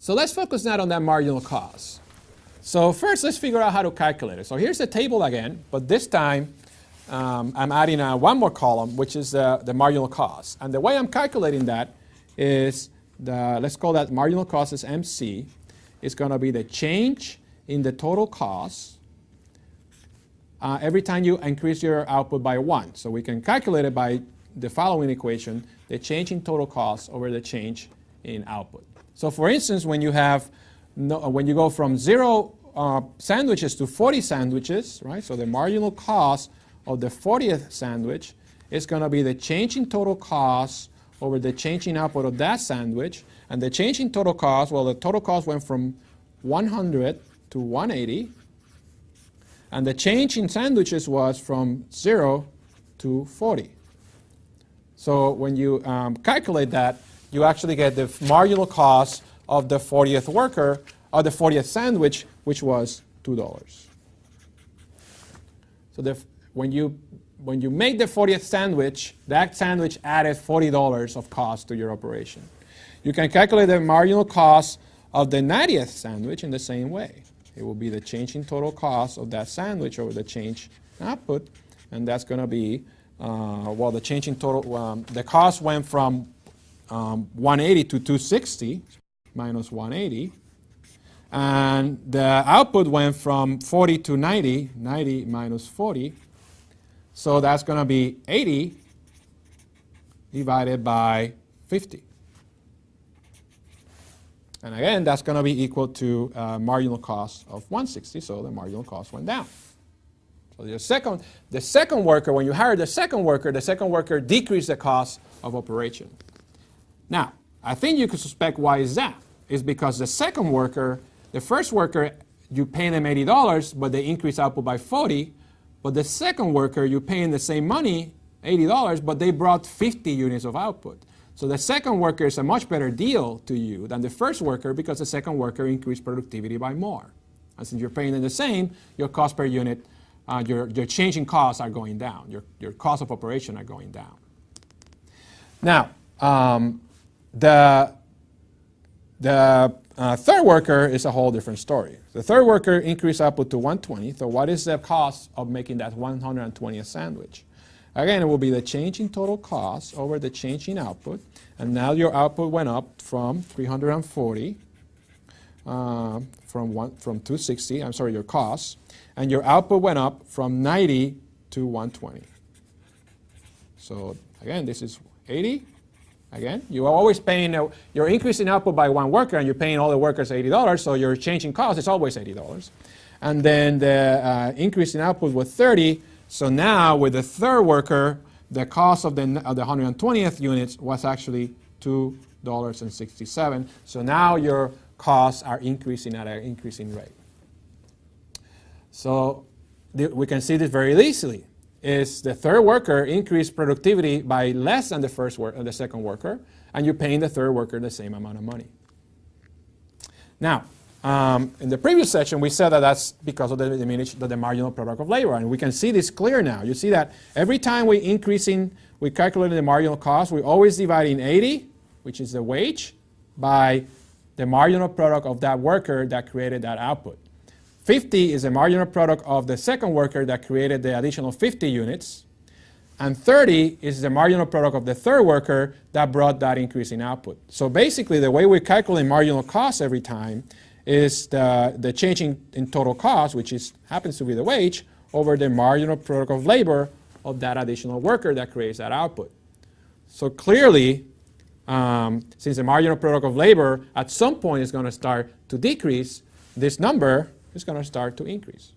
So let's focus now on that marginal cost. So first, let's figure out how to calculate it. So here's the table again, but this time I'm adding one more column, which is the marginal cost. And the way I'm calculating that is, let's call that marginal cost as MC. It's going to be the change in the total cost every time you increase your output by 1. So we can calculate it by the following equation, the change in total cost over the change in output. So for instance, when you go from 0 sandwiches to 40 sandwiches, right? So the marginal cost of the 40th sandwich is going to be the change in total cost over the change in output of that sandwich. And the change in total cost, well, the total cost went from 100 to 180. And the change in sandwiches was from 0 to 40. So when you calculate that, you actually get the marginal cost of the 40th worker, or the 40th sandwich, which was $2. So when you make the 40th sandwich, that sandwich added $40 of cost to your operation. You can calculate the marginal cost of the 90th sandwich in the same way. It will be the change in total cost of that sandwich over the change in output, and that's going to be, well, the change in total, the cost went from 180 to 260 minus 180, and the output went from 40 to 90, 90 minus 40, so that's going to be 80 divided by 50. And again, that's going to be equal to marginal cost of 160, so the marginal cost went down. So the second worker, when you hire the second worker decreased the cost of operation. Now, I think you could suspect why is that. It's because the second worker, the first worker, you pay them $80, but they increase output by 40. But the second worker, you pay them the same money, $80, but they brought 50 units of output. So the second worker is a much better deal to you than the first worker because the second worker increased productivity by more. And since you're paying them the same, your cost per unit, your change in costs are going down. Your cost of operation are going down. Now, the third worker is a whole different story. The third worker increased output to 120. So what is the cost of making that 120th sandwich? Again, it will be the change in total cost over the change in output. And now your output went up from 340, from 260, I'm sorry, your cost. And your output went up from 90 to 120. So again, this is 80. Again, you are always paying, you're increasing output by one worker and you're paying all the workers $80, so your change in cost is always $80. And then the increase in output was 30, so now with the third worker, the cost of the 120th units was actually $2.67. So now your costs are increasing at an increasing rate. So we can see this very easily. Is the third worker increased productivity by less than the second worker, and you're paying the third worker the same amount of money. Now, in the previous section, we said that that's because of the marginal product of labor, and we can see this clear now. You see that every time we calculate the marginal cost, we always divide in 80, which is the wage, by the marginal product of that worker that created that output. 50 is the marginal product of the second worker that created the additional 50 units. And 30 is the marginal product of the third worker that brought that increase in output. So basically, the way we calculate marginal cost every time is the change in total cost, which happens to be the wage, over the marginal product of labor of that additional worker that creates that output. So clearly, since the marginal product of labor at some point is going to start to decrease, this number is going to start to increase.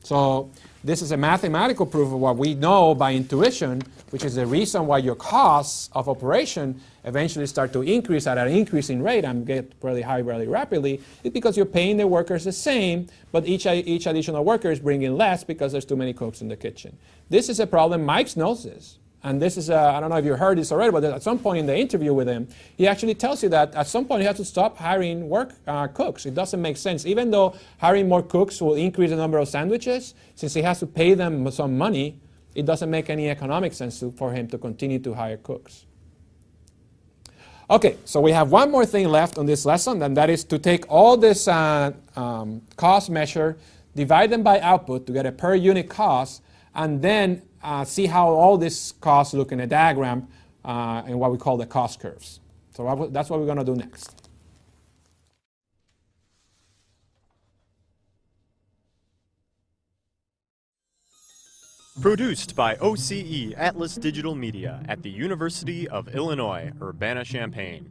So this is a mathematical proof of what we know by intuition, which is the reason why your costs of operation eventually start to increase at an increasing rate and get really high really rapidly. It's because you're paying the workers the same, but each additional worker is bringing less because there's too many cooks in the kitchen. This is a problem. Mike knows this. And this is, I don't know if you heard this already, but at some point in the interview with him, he actually tells you that at some point you have to stop hiring cooks. It doesn't make sense. Even though hiring more cooks will increase the number of sandwiches, since he has to pay them some money, it doesn't make any economic sense for him to continue to hire cooks. Okay, so we have one more thing left on this lesson, and that is to take all this cost measure, divide them by output to get a per unit cost, and then see how all these costs look in a diagram in what we call the cost curves. So that's what we're going to do next. Produced by OCE Atlas Digital Media at the University of Illinois, Urbana-Champaign.